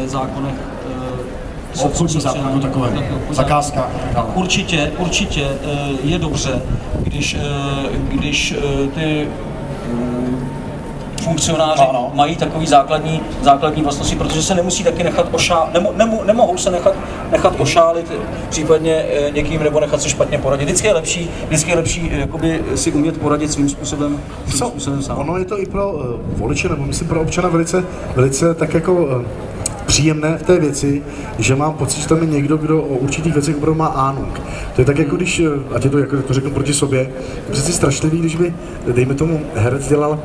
zákonech obchodní zákon jako takové, zakázka. Určitě je dobře, když ty funkcionáři mají takový základní vlastnosti, protože se nemusí taky nechat nemohou se nechat ošálit případně někým nebo nechat se špatně poradit. Vždycky je lepší jakoby si umět poradit svým způsobem sám. Ono je to i pro voliče, nebo myslím pro občana velice tak jako příjemné v té věci, že mám pocit, že tam je někdo, kdo o určitých věcech opravdu má ánung. To je tak jako když, ať je to, jako to řeknu proti sobě, je přeci strašlivý, když by, dejme tomu, herec dělal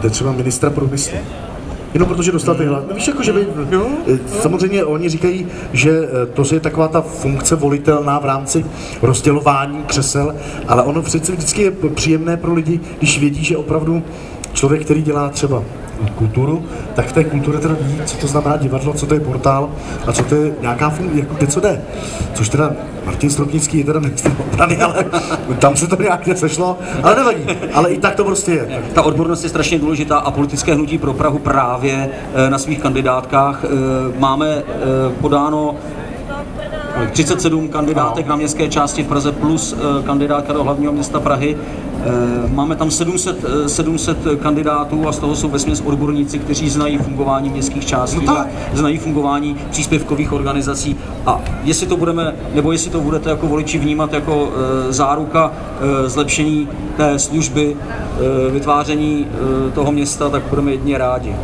třeba ministra průmyslu. Jenom protože dostal ty hlas. No víš, jako, že by, samozřejmě oni říkají, že to je taková ta funkce volitelná v rámci rozdělování křesel, ale ono přece vždycky je příjemné pro lidi, když vědí, že opravdu člověk, který dělá třeba kulturu, tak v té kultuře teda ví, co to znamená divadlo, co to je portál a co to je nějaká funkce, jako kde co jde. Což teda Martin Stropnický je teda ministr obrany, ale tam se to nějak nesešlo, ale nevadí, ale i tak to prostě je. Ta odbornost je strašně důležitá a politické hnutí pro Prahu právě na svých kandidátkách máme podáno 37 kandidátek na městské části v Praze plus kandidátka do hlavního města Prahy. Máme tam 700 kandidátů a z toho jsou vesměs odborníci, kteří znají fungování městských částí, znají fungování příspěvkových organizací a jestli to budete jako voliči vnímat jako záruka zlepšení té služby, vytváření toho města, tak budeme jedině rádi.